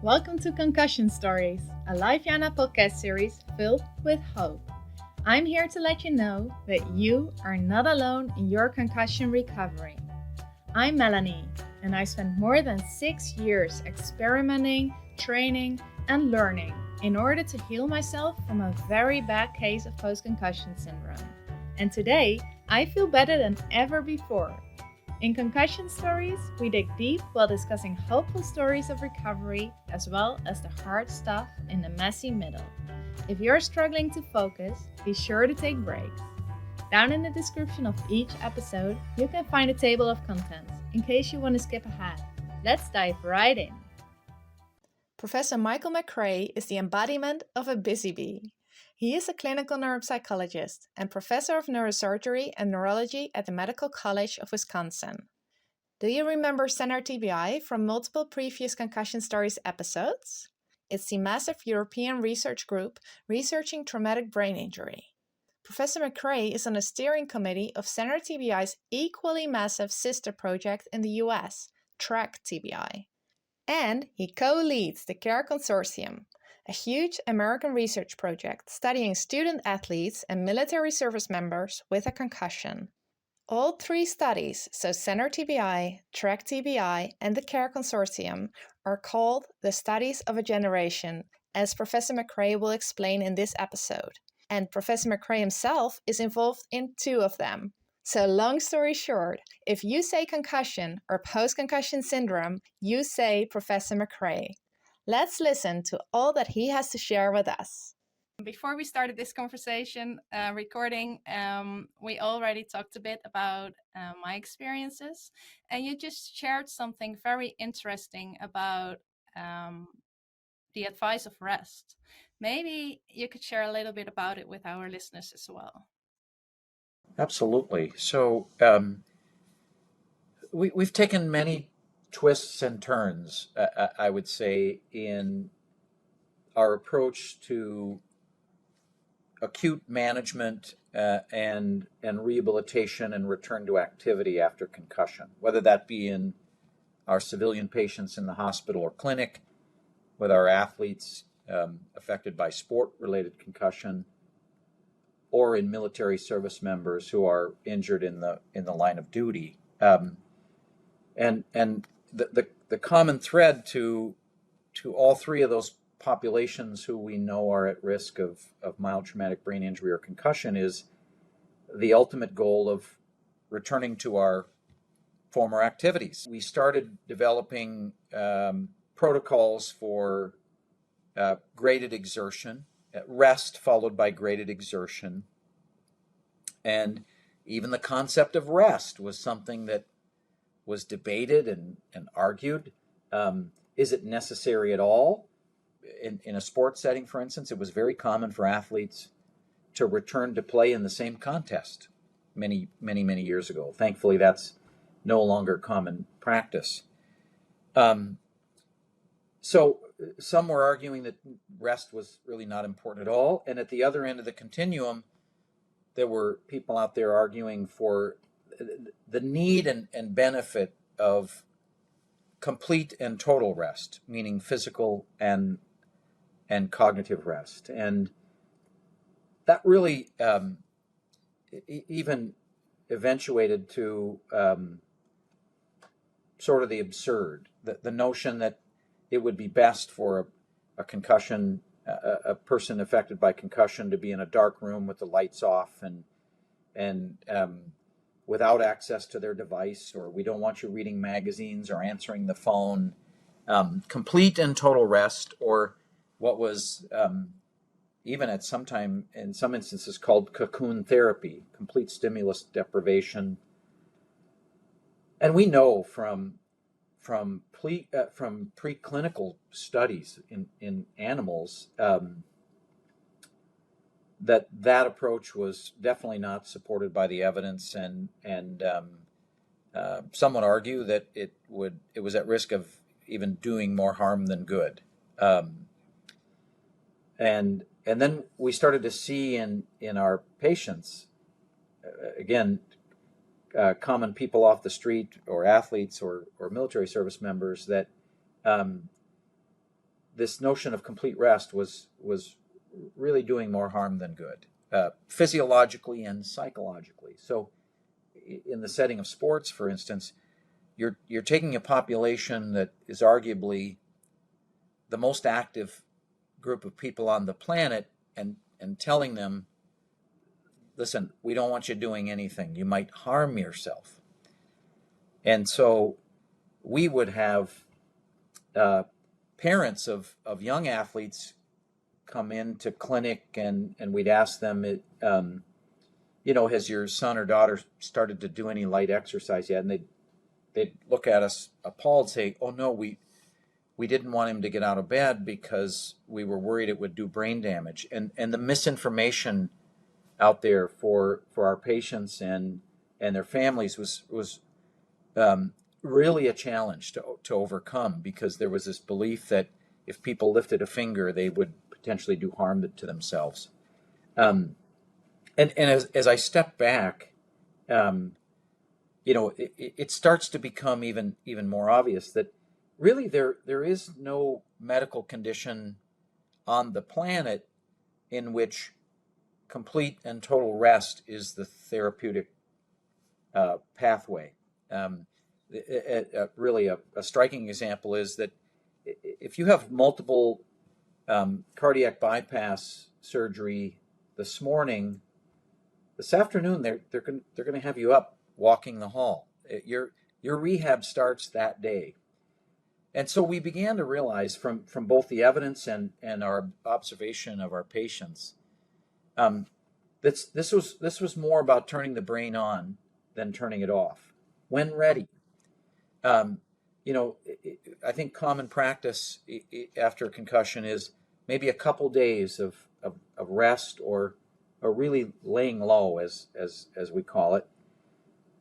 Welcome to Concussion Stories, a Lifeyana podcast series filled with hope. I'm here to let you know that you are not alone in your concussion recovery. I'm Melanie, and I spent more than 6 years experimenting, training, and learning in order to heal myself from a very bad case of post-concussion syndrome. And today, I feel better than ever before. In Concussion Stories, we dig deep while discussing hopeful stories of recovery as well as the hard stuff in the messy middle. If you're struggling to focus, be sure to take breaks. Down in the description of each episode, you can find a table of contents in case you want to skip ahead. Let's dive right in. Professor Michael McCrea is the embodiment of a busy bee. He is a clinical neuropsychologist and professor of neurosurgery and neurology at the Medical College of Wisconsin. Do you remember CENTER-TBI from multiple previous Concussion Stories episodes? It's the massive European research group researching traumatic brain injury. Professor McCrea is on the steering committee of CENTER-TBI's equally massive sister project in the US, TRACK-TBI. And he co-leads the CARE Consortium, a huge American research project studying student athletes and military service members with a concussion. All three studies, so CENTER-TBI, TRACK-TBI, and the CARE Consortium, are called the Studies of a Generation, as Professor McCrea will explain in this episode. And Professor McCrea himself is involved in 2 of them. So long story short, if you say concussion or post-concussion syndrome, you say Professor McCrea. Let's listen to all that he has to share with us. Before we started this conversation recording, we already talked a bit about my experiences, and you just shared something very interesting about the advice of rest. Maybe you could share a little bit about it with our listeners as well. Absolutely. So we've taken many twists and turns, I would say, in our approach to acute management and rehabilitation and return to activity after concussion, whether that be in our civilian patients in the hospital or clinic, with our athletes affected by sport-related concussion, or in military service members who are injured in the line of duty. And the common thread to all 3 of those populations who we know are at risk of mild traumatic brain injury or concussion is the ultimate goal of returning to our former activities. We started developing protocols for graded exertion, rest followed by graded exertion, and even the concept of rest was something that was debated and argued. Is it necessary at all? In a sports setting, for instance, it was very common for athletes to return to play in the same contest many years ago. Thankfully, that's no longer common practice. So some were arguing that rest was really not important at all. And at the other end of the continuum, there were people out there arguing for the need and benefit of complete and total rest, meaning physical and cognitive rest. And that really even eventuated to sort of the absurd, the notion that it would be best for a concussion, a person affected by concussion, to be in a dark room with the lights off and without access to their device, or we don't want you reading magazines or answering the phone. Complete and total rest, or what was even at some time in some instances called cocoon therapy, complete stimulus deprivation. And we know from preclinical studies in animals that approach was definitely not supported by the evidence, and some would argue that it was at risk of even doing more harm than good. And then we started to see in our patients, again, common people off the street or athletes or military service members, that this notion of complete rest was really doing more harm than good, physiologically and psychologically. So in the setting of sports, for instance, you're taking a population that is arguably the most active group of people on the planet and telling them, listen, we don't want you doing anything. You might harm yourself. And so we would have parents of young athletes come into clinic, and we'd ask them, has your son or daughter started to do any light exercise yet? And they'd look at us appalled, say, oh no, we didn't want him to get out of bed because we were worried it would do brain damage. And the misinformation out there for our patients and their families was really a challenge to overcome, because there was this belief that if people lifted a finger, they would potentially do harm to themselves. And as I step back, it starts to become even more obvious that really there is no medical condition on the planet in which complete and total rest is the therapeutic pathway. Really a striking example is that if you have multiple cardiac bypass surgery this morning, this afternoon they're going to have you up walking the hall. Your rehab starts that day. And so we began to realize from both the evidence and our observation of our patients, this was more about turning the brain on than turning it off when ready. I think common practice after a concussion is maybe a couple days of rest or really laying low, as we call it,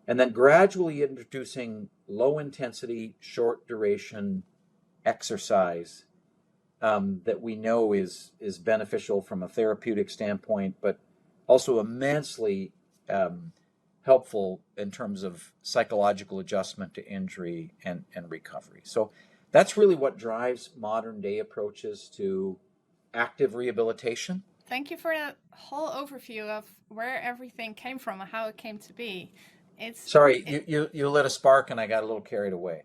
and then gradually introducing low intensity, short duration exercise that we know is beneficial from a therapeutic standpoint, but also immensely helpful in terms of psychological adjustment to injury and recovery. So that's really what drives modern day approaches to active rehabilitation. Thank you for that whole overview of where everything came from and how it came to be. You lit a spark and I got a little carried away.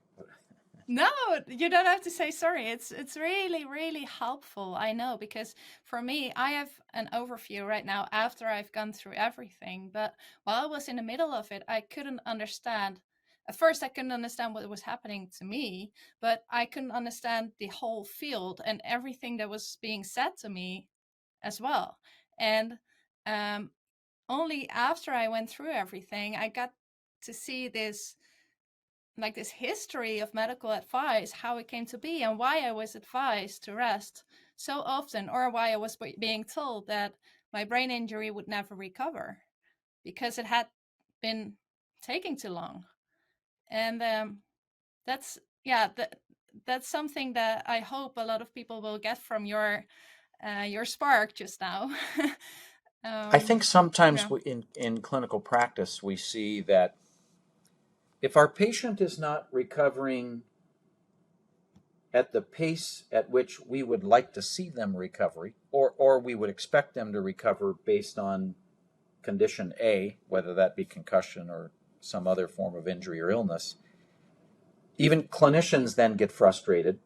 No, you don't have to say sorry. It's really, really helpful. I know, because for me, I have an overview right now after I've gone through everything. But while I was in the middle of it, I couldn't understand. At first, I couldn't understand what was happening to me, but I couldn't understand the whole field and everything that was being said to me as well. And only after I went through everything, I got to see this history of medical advice, how it came to be and why I was advised to rest so often, or why I was being told that my brain injury would never recover because it had been taking too long. And that's something that I hope a lot of people will get from your spark just now. I think sometimes in clinical practice we see that if our patient is not recovering at the pace at which we would like to see them recovery, or we would expect them to recover based on condition A, whether that be concussion or some other form of injury or illness, even clinicians then get frustrated.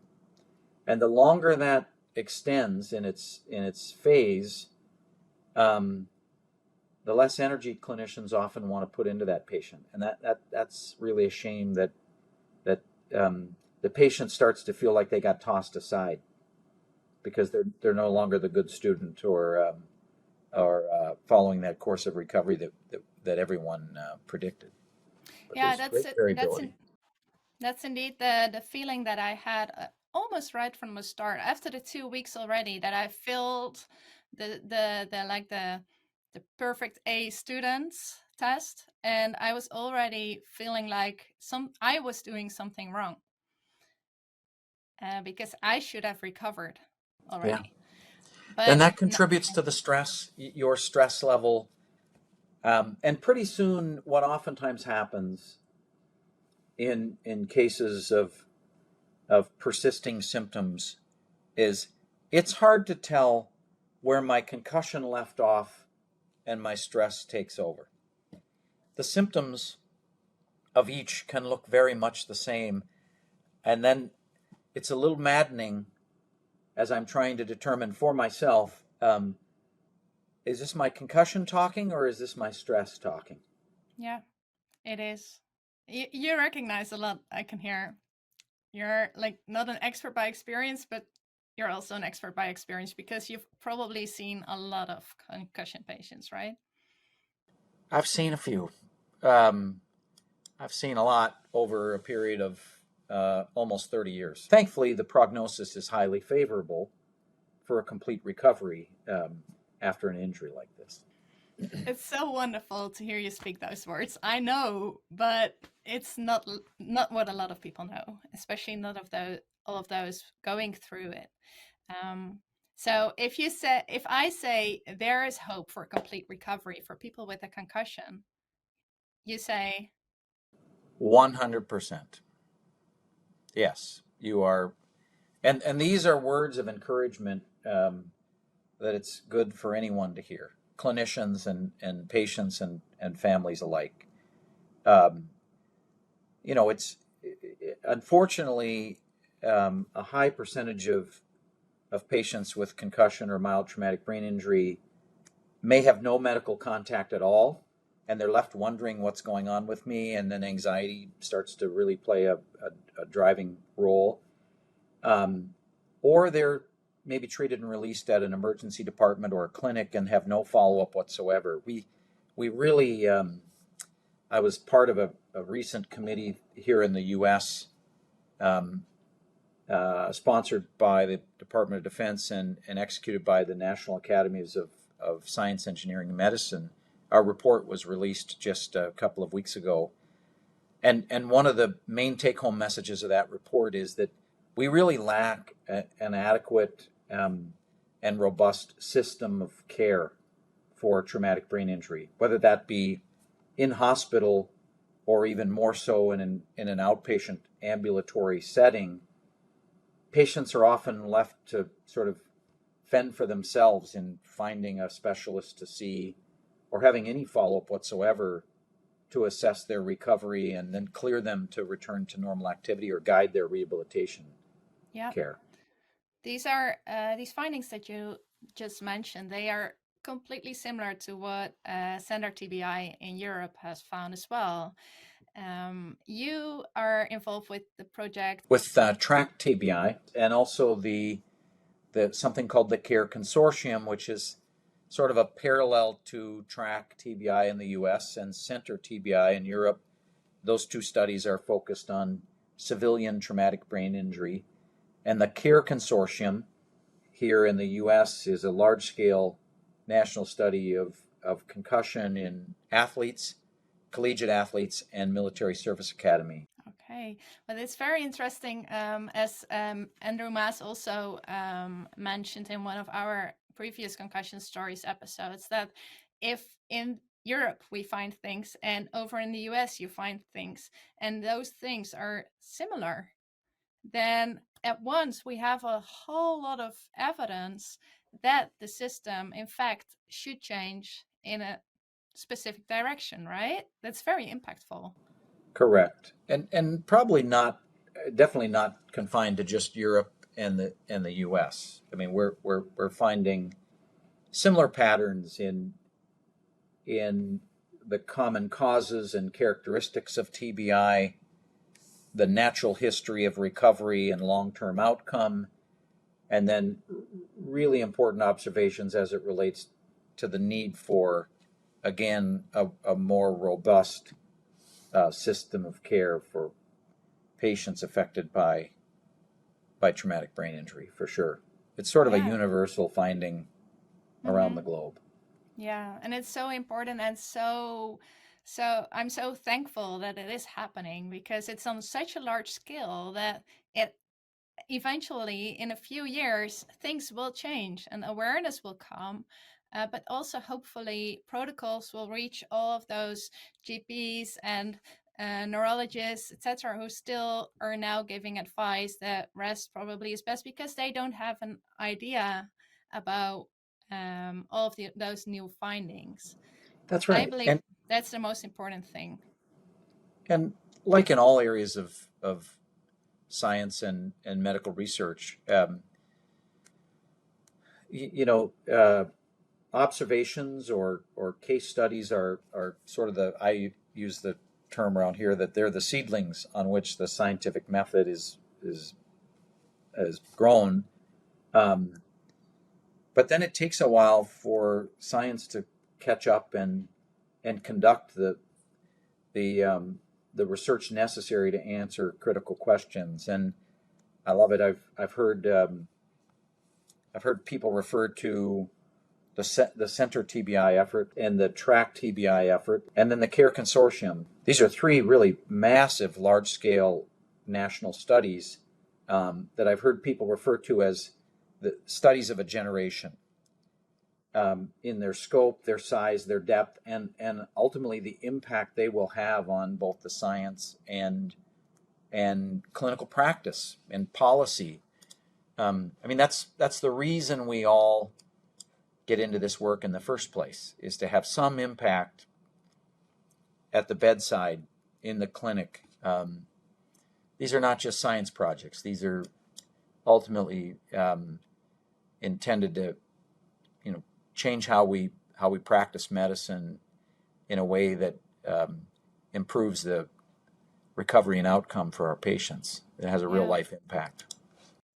And the longer that extends in its phase, the less energy clinicians often want to put into that patient, and that's really a shame that the patient starts to feel like they got tossed aside because they're no longer the good student or following that course of recovery that everyone predicted. But yeah, that's indeed the feeling that I had almost right from the start. After the 2 weeks already, that I filled the perfect A students test, and I was already feeling like I was doing something wrong because I should have recovered already. Yeah. But and that contributes to the stress, your stress level, and pretty soon what oftentimes happens in cases of persisting symptoms is it's hard to tell where my concussion left off and my stress takes over. The symptoms of each can look very much the same, and then it's a little maddening as I'm trying to determine for myself, is this my concussion talking or is this my stress talking? Yeah, it is. You recognize a lot, I can hear. You're like not an expert by experience, but you're also an expert by experience because you've probably seen a lot of concussion patients, right? I've seen a few. Um, I've seen a lot over a period of almost 30 years. Thankfully, the prognosis is highly favorable for a complete recovery after an injury like this. It's so wonderful to hear you speak those words. I know, but it's not what a lot of people know, especially not of those all of those going through it. So if I say there is hope for complete recovery for people with a concussion, you say 100%. Yes, you are. And these are words of encouragement that it's good for anyone to hear, clinicians and patients and families alike. Um, it's unfortunately a high percentage of patients with concussion or mild traumatic brain injury may have no medical contact at all, and they're left wondering what's going on with me, and then anxiety starts to really play a driving role. Or they're maybe treated and released at an emergency department or a clinic and have no follow-up whatsoever. We really, I was part of a recent committee here in the U.S. Sponsored by the Department of Defense and executed by the National Academies of Science, Engineering, and Medicine. Our report was released just a couple of weeks ago. And one of the main take-home messages of that report is that we really lack an adequate and robust system of care for traumatic brain injury, whether that be in hospital or even more so in an outpatient ambulatory setting. Patients are often left to sort of fend for themselves in finding a specialist to see or having any follow-up whatsoever to assess their recovery and then clear them to return to normal activity or guide their rehabilitation care. These are these findings that you just mentioned. They are completely similar to what CENTER-TBI in Europe has found as well. You are involved with the project with TRACK-TBI and also the something called the CARE Consortium, which is sort of a parallel to TRACK-TBI in the U.S. and CENTER-TBI in Europe. Those two studies are focused on civilian traumatic brain injury. And the CARE Consortium here in the U.S. is a large-scale national study of concussion in athletes, collegiate athletes, and military service academy. Okay, well, it's very interesting, as Andrew Maas also mentioned in one of our previous Concussion Stories episodes, that if in Europe we find things and over in the US you find things, and those things are similar, then at once we have a whole lot of evidence that the system, in fact, should change in a specific direction, right? That's very impactful. Correct, and probably not, definitely not confined to just Europe and the U.S. I mean, we're finding similar patterns in the common causes and characteristics of TBI, the natural history of recovery and long-term outcome, and then really important observations as it relates to the need for, again, a more robust system of care for patients affected by traumatic brain injury, for sure. It's sort of a universal finding around the globe. Yeah, and it's so important, and so I'm so thankful that it is happening, because it's on such a large scale that it eventually, in a few years, things will change and awareness will come. But also, hopefully, protocols will reach all of those GPs and neurologists, etc., who still are now giving advice that rest probably is best because they don't have an idea about all of those new findings. That's I right. believe that's the most important thing. And like in all areas of science and medical research, observations or case studies are sort of I use the term around here that they're the seedlings on which the scientific method is grown. But then it takes a while for science to catch up and conduct the research necessary to answer critical questions. And I love it. I've heard people refer to the CENTER-TBI effort and the TRACK-TBI effort, and then the CARE Consortium. These are three really massive, large-scale national studies that I've heard people refer to as the studies of a generation, in their scope, their size, their depth, and ultimately the impact they will have on both the science and clinical practice and policy. That's the reason we all get into this work in the first place, is to have some impact at the bedside, in the clinic. These are not just science projects. These are ultimately intended to, change how we practice medicine in a way that improves the recovery and outcome for our patients. It has a real life impact.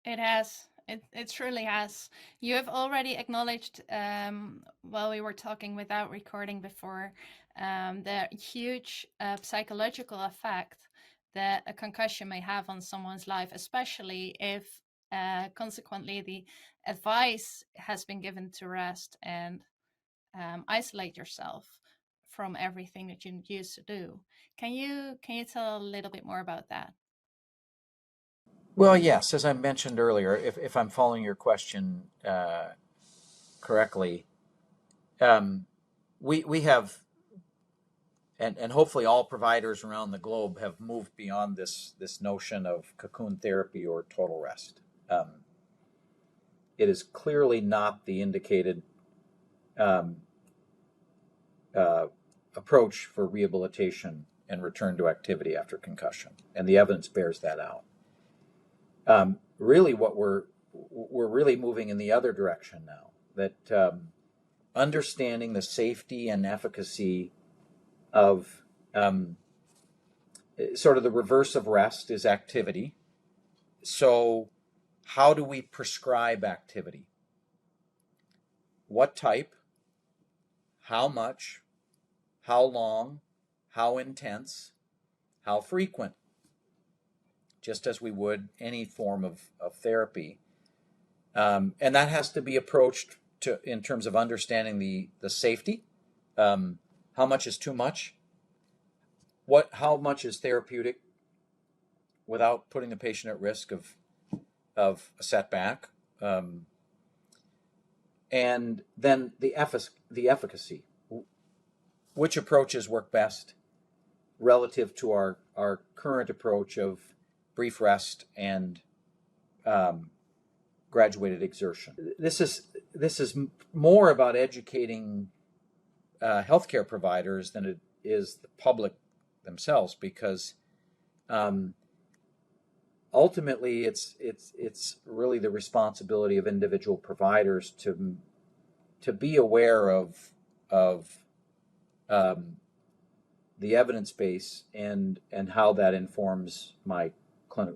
It has. It truly has. You have already acknowledged, while we were talking without recording before, the huge psychological effect that a concussion may have on someone's life, especially if consequently the advice has been given to rest and isolate yourself from everything that you used to do. Can you tell a little bit more about that? Well, yes, as I mentioned earlier, if I'm following your question correctly, we have, and hopefully all providers around the globe have moved beyond this notion of cocoon therapy or total rest. It is clearly not the indicated approach for rehabilitation and return to activity after concussion, and the evidence bears that out. Really, what we're really moving in the other direction now, that understanding the safety and efficacy of sort of the reverse of rest is activity. So how do we prescribe activity? What type? How much? How long? How intense? How frequent? Just as we would any form of therapy. And that has to be approached in terms of understanding the safety. How much is too much? How much is therapeutic without putting the patient at risk of a setback? And then the efficacy. Which approaches work best relative to our current approach of brief rest and graduated exertion. This is more about educating healthcare providers than it is the public themselves, because ultimately it's really the responsibility of individual providers to be aware of the evidence base and how that informs my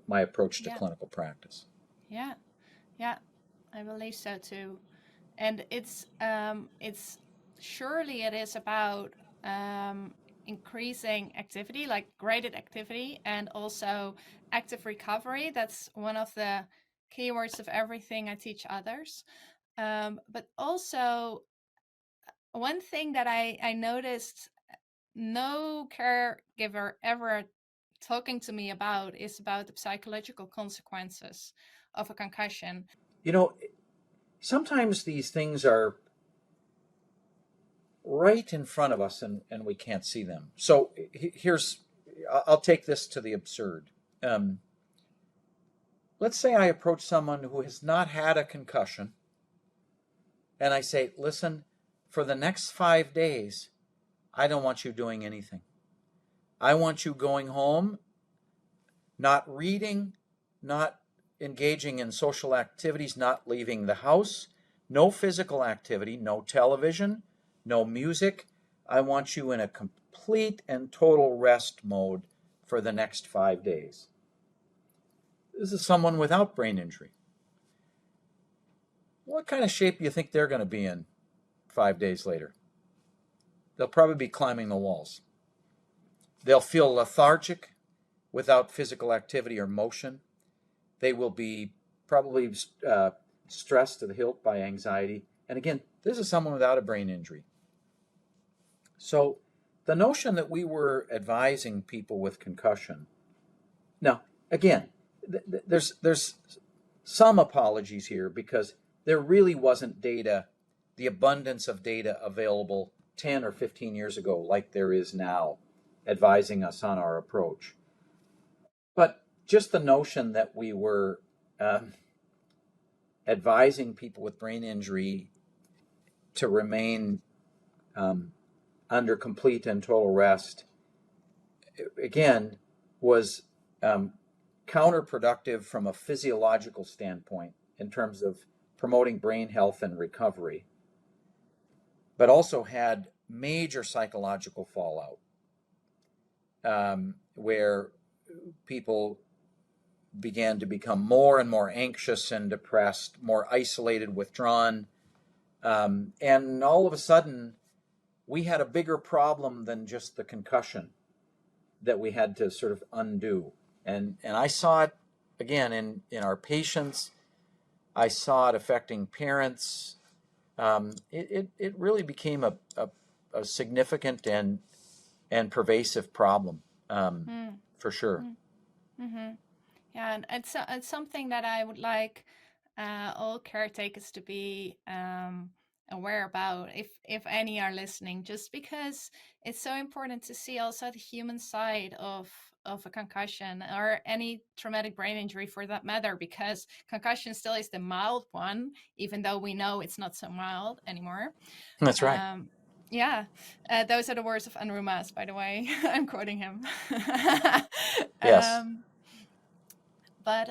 approach to clinical practice. Yeah, I believe so too. And it's surely it is about increasing activity, like graded activity, and also active recovery. That's one of the keywords of everything I teach others. But also, one thing that I noticed no caregiver ever talking to me about is about the psychological consequences of a concussion. Sometimes these things are right in front of us and we can't see them. So here's I'll take this to the absurd. Let's say I approach someone who has not had a concussion, and I say, listen, for the next 5 days, I don't want you doing anything. I want you going home, not reading, not engaging in social activities, not leaving the house, no physical activity, no television, no music. I want you in a complete and total rest mode for the next 5 days. This is someone without brain injury. What kind of shape do you think they're going to be in 5 days later? They'll probably be climbing the walls. They'll feel lethargic without physical activity or motion. They will be probably stressed to the hilt by anxiety. And again, this is someone without a brain injury. So the notion that we were advising people with concussion, now, again, there's some apologies here because there really wasn't data, the abundance of data available 10 or 15 years ago like there is now, advising us on our approach. But just the notion that we were advising people with brain injury to remain under complete and total rest, again, was counterproductive from a physiological standpoint in terms of promoting brain health and recovery, but also had major psychological fallout, where people began to become more and more anxious and depressed, more isolated, withdrawn. And all of a sudden, we had a bigger problem than just the concussion that we had to sort of undo. And I saw it, again, in our patients. I saw it affecting parents. It really became a significant and pervasive problem, for sure. Mm-hmm. Yeah, and it's something that I would like all caretakers to be aware about, if any are listening, just because it's so important to see also the human side of a concussion or any traumatic brain injury for that matter, because concussion still is the mild one, even though we know it's not so mild anymore. That's right. Yeah, those are the words of Anru Mas, by the way. I'm quoting him. Yes. But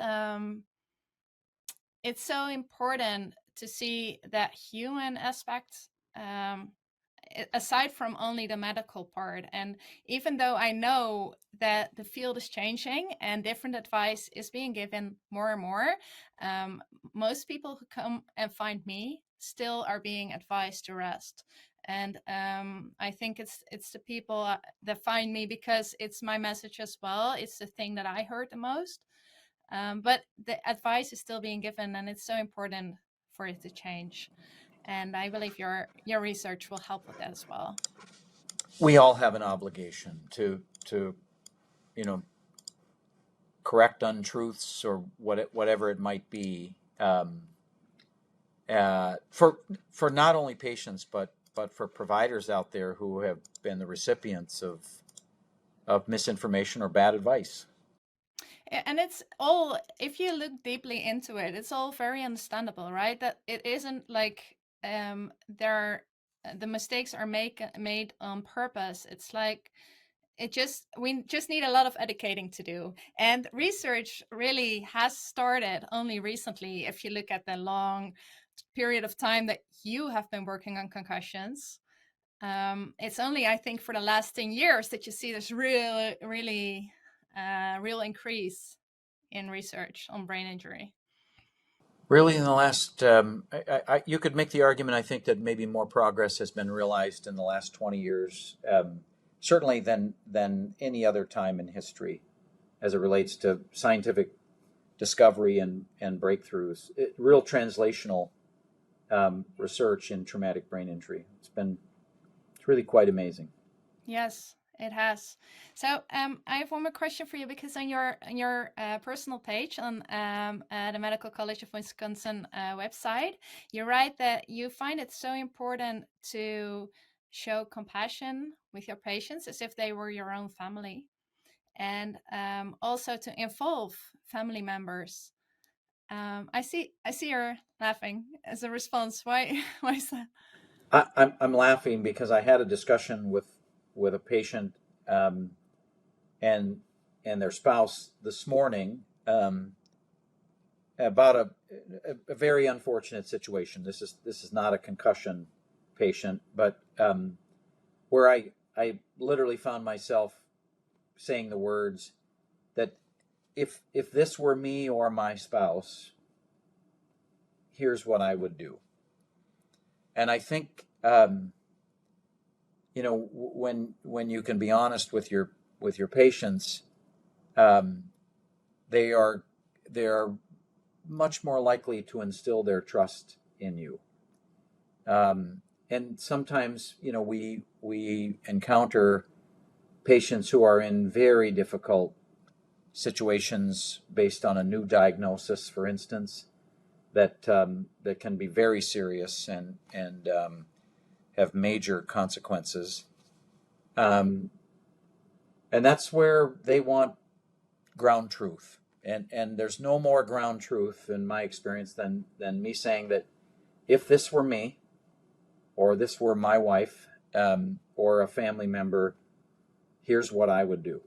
it's so important to see that human aspect, aside from only the medical part. And even though I know that the field is changing and different advice is being given more and more, most people who come and find me still are being advised to rest. And I think it's the people that find me because it's my message as well. It's the thing that I heard the most. But the advice is still being given, and it's so important for it to change. And I believe your research will help with that as well. We all have an obligation to correct untruths or whatever it might be, for not only patients but for providers out there who have been the recipients of misinformation or bad advice. And it's all, if you look deeply into it, it's all very understandable, right? That it isn't like the mistakes are made on purpose. It's like we just need a lot of educating to do. And research really has started only recently. If you look at the long period of time that you have been working on concussions, it's only, I think, for the last 10 years that you see this really real increase in research on brain injury. Really, in the last, you could make the argument, I think, that maybe more progress has been realized in the last 20 years, certainly than any other time in history, as it relates to scientific discovery and breakthroughs. Real translational research in traumatic brain injury. It's really quite amazing. Yes, it has. So I have one more question for you, because on your personal page on the Medical College of Wisconsin website, you write that you find it so important to show compassion with your patients as if they were your own family. and also to involve family members. I see you're laughing as a response. Why is that? I'm laughing because I had a discussion with a patient and their spouse this morning about a very unfortunate situation. This is not a concussion patient, but where I literally found myself saying the words that if this were me or my spouse, here's what I would do. And I think when you can be honest with your patients, they are much more likely to instill their trust in you. And sometimes, we encounter patients who are in very difficult situations based on a new diagnosis, for instance, that can be very serious and have major consequences. And that's where they want ground truth. And there's no more ground truth in my experience than me saying that if this were me, or this were my wife, or a family member, here's what I would do.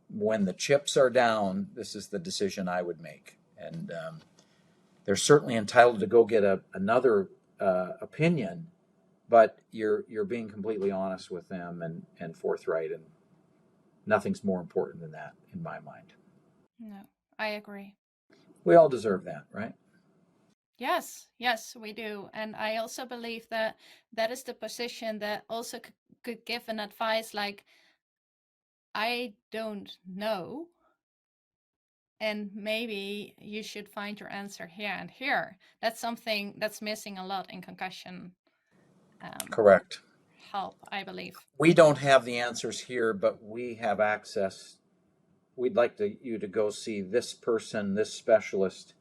When the chips are down, this is the decision I would make. And they're certainly entitled to go get another opinion, but you're being completely honest with them and forthright, and nothing's more important than that in my mind. No, I agree. We all deserve that, right? Yes, we do. And I also believe that is the position that also could give an advice like, I don't know, and maybe you should find your answer here and here. That's something that's missing a lot in concussion Correct. help, I believe. We don't have the answers here, but we have access. We'd like you to go see this person, this specialist,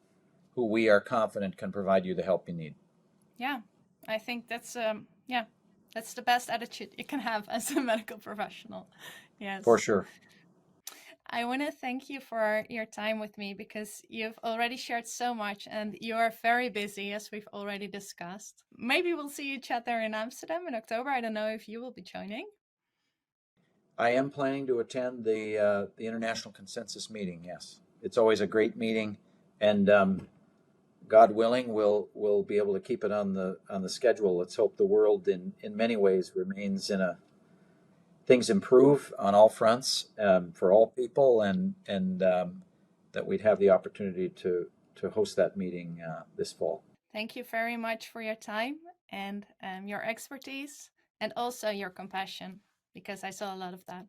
who we are confident can provide you the help you need. Yeah, I think that's that's the best attitude you can have as a medical professional. Yes, For sure. I want to thank you for your time with me, because you've already shared so much and you are very busy, as we've already discussed. Maybe we'll see each other in Amsterdam in October. I don't know if you will be joining. I am planning to attend the International Consensus meeting, yes. It's always a great meeting, and God willing, we'll be able to keep it on the schedule. Let's hope the world in many ways remains things improve on all fronts for all people, and that we'd have the opportunity to host that meeting this fall. Thank you very much for your time and your expertise, and also your compassion, because I saw a lot of that.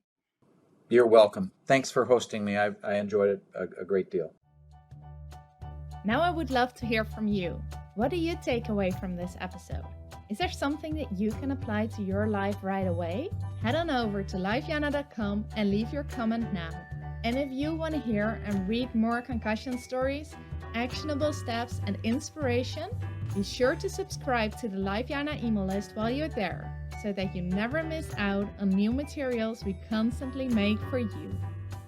You're welcome. Thanks for hosting me. I enjoyed it a great deal. Now I would love to hear from you. What do you take away from this episode? Is there something that you can apply to your life right away? Head on over to lifeyana.com and leave your comment now. And if you want to hear and read more concussion stories, actionable steps, and inspiration, be sure to subscribe to the Lifeyana email list while you're there, so that you never miss out on new materials we constantly make for you.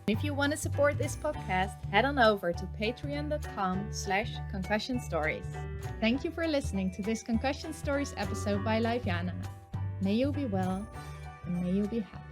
If you want to support this podcast, head on over to patreon.com/concussion stories. Thank you for listening to this Concussion Stories episode by Lifeyana. May you be well, and may you be happy.